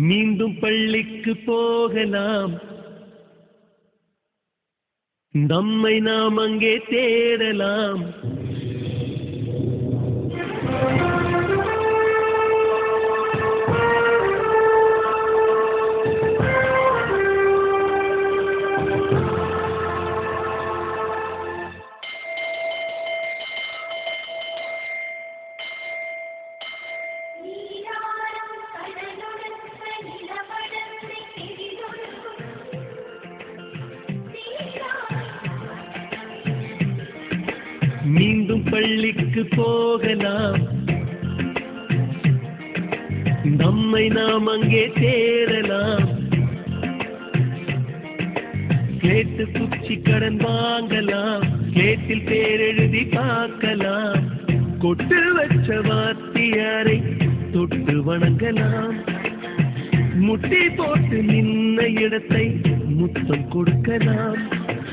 மீண்டும் பள்ளிக்கு போகலாம், நம்மை நாம் அங்கே தேடலாம். மீண்டும் பள்ளிக்கு போகலாம், நம்மை நாம் அங்கே தேடலாம். கேட்டு குச்சி கடன் வாங்கலாம், கேட்டில் பேரெழுதி பார்க்கலாம். கொட்டு வச்ச வாத்தியாரை தொட்டு வணங்கலாம். முட்டி போட்டு நின்ன இடத்தை முத்தம் கொடுக்கலாம்.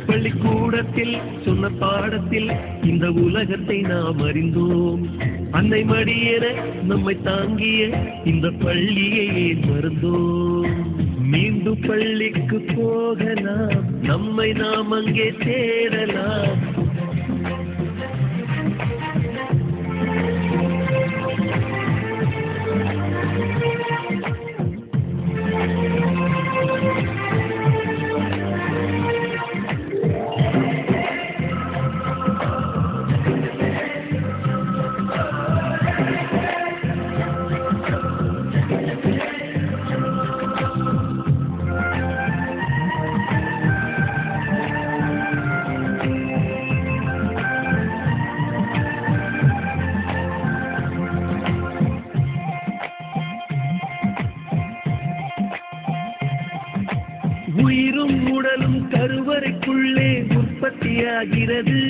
பள்ளிக்கூடத்தில் சொன்ன பாடத்தில் இந்த உலகத்தை நாம் அறிந்தோம். அன்னை மடியென நம்மை தாங்கிய இந்த பள்ளியை மறந்தோம். மீண்டும் பள்ளிக்கு போகலாம், நம்மை நாம் அங்கே தேடலாம். உயிரும் உடலும் கருவறைக்குள்ளே உற்பத்தியாகிறது.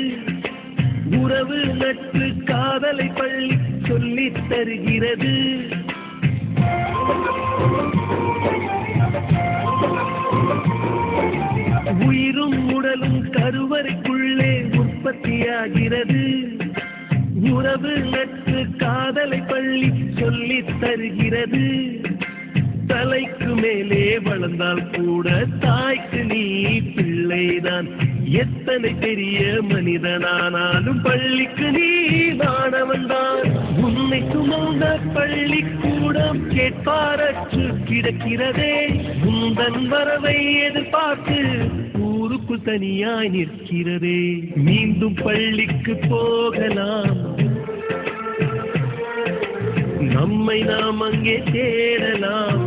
உறவு நட்பு காதலை பள்ளி சொல்லித் தருகிறது. உயிரும் உடலும் கருவறைக்குள்ளே உற்பத்தியாகிறது. உறவு நட்பு காதலை பள்ளி சொல்லித் தருகிறது. தலைக்கு மேலே வளர்ந்தால் கூட தாய்க்கு நீ பிள்ளைதான். எத்தனை பெரிய மனிதனானாலும் பள்ளிக்கு நீ மாணவன்தான். உன்னை சுமந்த பள்ளிக்கூடம் கேட்பாரற்று கிடக்கிறதே. உந்தன் வரவை எதிர்பார்த்து ஊருக்கு தனியாய் நிற்கிறதே. மீண்டும் பள்ளிக்கு போகலாம், நம்மை நாம் அங்கே தேடலாம்.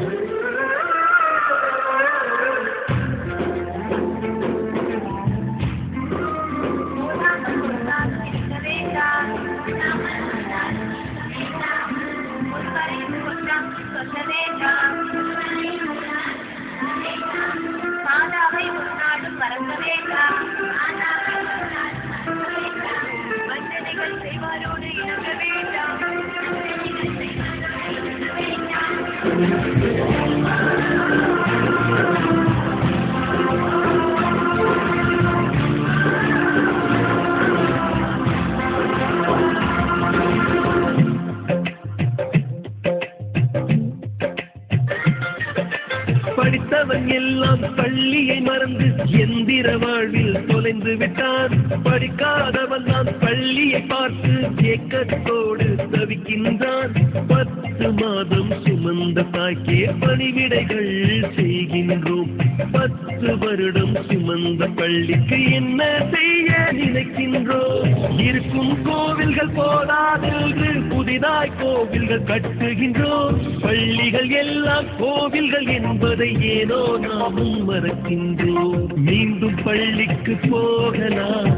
படித்தவன் எல்லாம் பள்ளியை மறந்து எந்திர வாழ்வில் தொலைந்து விட்டான். படிக்காதவன் தான் பள்ளியை பார்த்து ஏக்கத்தோடு தவிக்கின்றான். 10 மாதம் சுமந்த தாய்க்கே பணிவிடைகள் செய்கின்றோம். 10 வருடம் சுமந்த பள்ளிக்கு என்ன செய்ய நினைக்கின்றோம். இருக்கும் கோவில்கள் போதாதென்று புதிதாய் கோவில்கள் கட்டுகின்றோம். பள்ளிகள் எல்லாம் கோவில்கள் என்பதை ஏனோ நாமும் மறக்கின்றோம். மீண்டும் பள்ளிக்கு போகலாம்,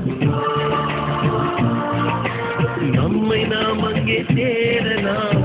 நம்மை நாம் அங்கே தேடலாம்.